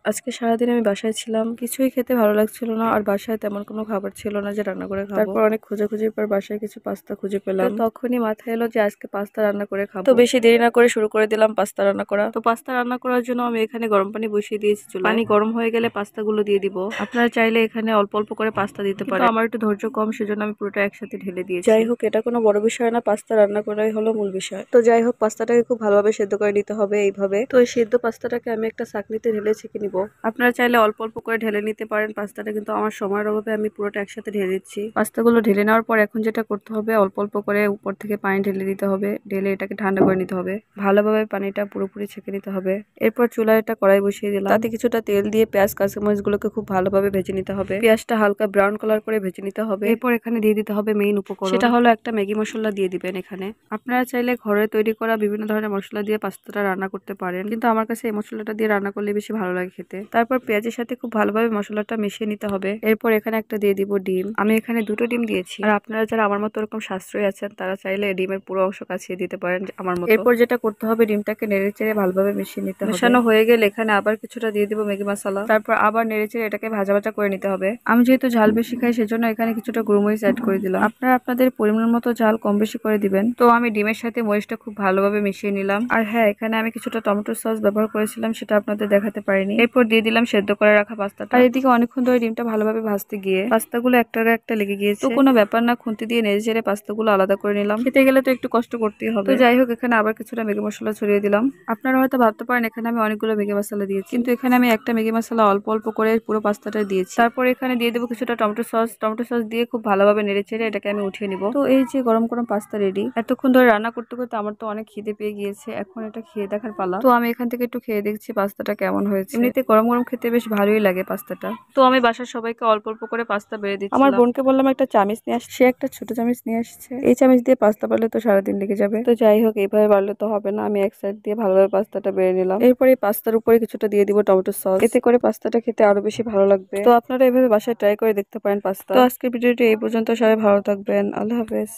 আজকে সারাদিন আমি বাসায় ছিলাম, কিছুই খেতে ভালো লাগছিল না, আর বাসায় তেমন কোনো খাবার ছিল না যে রান্না করে খাবো। তারপর অনেক খোঁজাখুঁজির পর বাসায় কিছু পাস্তা খুঁজে পেলাম, তো তখনই মাথায় এলো যে আজকে পাস্তা রান্না করে খাবো। তো বেশি দেরি না করে শুরু করে দিলাম পাস্তা রান্না করা। তো পাস্তা রান্না করার জন্য আমি এখানে গরম পানি বসিয়ে দিয়েছি চুলায়। পানি গরম হয়ে গেলে পাস্তা গুলো দিয়ে দিব। আপনারা চাইলে এখানে অল্প অল্প করে পাস্তা দিতে পারেন, আমার একটু ধৈর্য কম, সেজন্য আমি পুরোটা একসাথে ঢেলে দিয়েছি। যাই হোক, এটা কোনো বড় বিষয় না, পাস্তা রান্না করাই হলো মূল বিষয়। তো যাই হোক, পাস্তাটাকে খুব ভালোভাবে সেদ্ধ করে নিতে হবে এইভাবে। তো এই সেদ্ধ পাস্তাটাকে আমি একটা ছাঁকনিতে ঢেলে ছেঁকে নিব। আপনারা চাইলে অল্প অল্প করে ঢেলে নিতে পারেন পাস্তাটা, কিন্তু আমার সময়ের অভাবে আমি পুরোটা একসাথে ঢেলে দিচ্ছি। পাস্তাগুলো ঢেলে নেওয়ার পর এখন যেটা করতে হবে, অল্প অল্প করে উপর থেকে পানি ঢেলে দিতে হবে। ঢেলে এটাকে ঠান্ডা করে নিতে হবে, ভালোভাবে পানিটা পুরোপুরি ছেঁকে নিতে হবে। এরপর চুলায় একটা কড়াই বসিয়ে দিলাম, তাতে কিছুটা তেল দিয়ে পেঁয়াজ কাঁচামরিচ গুলোকে খুব ভালোভাবে ভেজে নিতে হবে। পেঁয়াজটা হালকা ব্রাউন কালার করে ভেজে নিতে হবে। এরপর এখানে দিয়ে দিতে হবে মেইন উপকরণ, সেটা হলো একটা ম্যাগি মশলা দিয়ে দিবেন এখানে। আপনারা চাইলে ঘরে তৈরি করা বিভিন্ন ধরনের মশলা দিয়ে পাস্তাটা রান্না করতে পারেন, কিন্তু আমার কাছে এই মশলাটা দিয়ে রান্না করলে বেশি ভালো লাগে খেতে। তারপর পেঁয়াজের সাথে খুব ভালোভাবে মশলাটা মিশিয়ে নিতে হবে। এরপর এখানে একটা দিয়ে দিব ডিম, আমি এখানে দুটো ডিম দিয়েছি। আর আপনারা যারা আমার মতো এরকম সাশ্রয়ী আছেন, তারা চাইলে ডিমের পুরো অংশ কাছিয়ে দিতে পারেন আমার মতো। এরপর যেটা করতে হবে, ডিমটাকে নেড়েচেড়ে ভালোভাবে মিশিয়ে নিতে হবে। মেশানো হয়ে গেলে এখানে আবার কিছুটা দিয়ে দিব ম্যাগি মশলা, তারপর আবার নেড়েচেড়ে এটাকে ভাজা ভাজা করে নিতে হবে। আমি যেহেতু ঝাল বেশি খাই, সেজন্য এখানে কিছুটা গোলমরিচ অ্যাড করে দিলাম। আপনারা আপনাদের পরিমাণ মতো ঝাল কম বেশি করে দিবেন। তো আমি ডিমের সাথে মরিচটা খুব ভালোভাবে মিশিয়ে নিলাম। আর হ্যাঁ, এখানে আমি কিছুটা টমেটো সস ব্যবহার করেছিলাম, সেটা আপনাদের দেখাতে পারিনি। এরপর দিয়ে দিলাম সেদ্ধ করে রাখা পাস্তাটা। আর এদিকে অনেকক্ষণ ধরে ডিমটা ভালোভাবে ভাজতে গিয়ে পাস্তাগুলো একটার একটা লেগে গিয়েছে। তো কোনো ব্যাপার না, খুন্তি দিয়ে নেড়ে চেড়ে পাস্তাগুলো আলাদা করে নিলাম। খেতে গেলে তো একটু কষ্ট করতেই হবে। তো যাই হোক, এখানে আবার কিছুটা ম্যাগি মশলা ছড়িয়ে দিলাম। আপনারা হয়তো ভাবতে পারেন এখানে আমি অনেকগুলো ম্যাগি মশলা দিয়েছি, কিন্তু এখানে আমি একটা ম্যাগি মশলা অল্প অল্প করে পুরো পাস্তাটা দিয়েছি। তারপর এখানে দিয়ে দেবো কিছুটা টমেটো সস। টমেটো সস দিয়ে খুব ভালোভাবে নেড়ে চেড়ে এটাকে আমি উঠিয়ে নিব। তো এই যে গরম গরম পাস্তা রেডি। এতক্ষণ ধরে রান্না করতে করতে আমার তো অনেক খিদে পেয়ে গিয়েছে, এখন এটা খেয়ে দেখার পালা। তো আমি এখান থেকে একটু খেয়ে দেখছি পাস্তাটা কেমন হয়েছে। এমনিতে গরম গরম খেতে বেশ ভালোই লাগে পাস্তাটা। তো আমি বাসার সবাইকে অল্প অল্প করে পাস্তা বেড়ে দিচ্ছি। আমার বোনকে বললাম একটা চামিচ নিয়ে আসছে, সে একটা ছোট চামিচ নিয়ে আসছে। এই চামিচ দিয়ে পাস্তা বাড়লে তো সারাদিন লেগে যাবে। তো যাই হোক, এইভাবে বাড়লে তো হবে না, আমি এক সাইড দিয়ে ভালোভাবে পাস্তাটা বেড়ে নিলাম। এরপর এই পাস্তার উপরে কিছুটা দিয়ে দিব টমেটো সস, এতে করে পাস্তাটা খেতে আরো বেশি ভালো লাগবে। তো আপনারা এভাবে বাসায় ট্রাই করে দেখতে পারেন পাস্তা। তো আজকের ভিডিওটি এই পর্যন্ত, সবাই ভালো থাকবেন, আল্লাহ হাফেজ।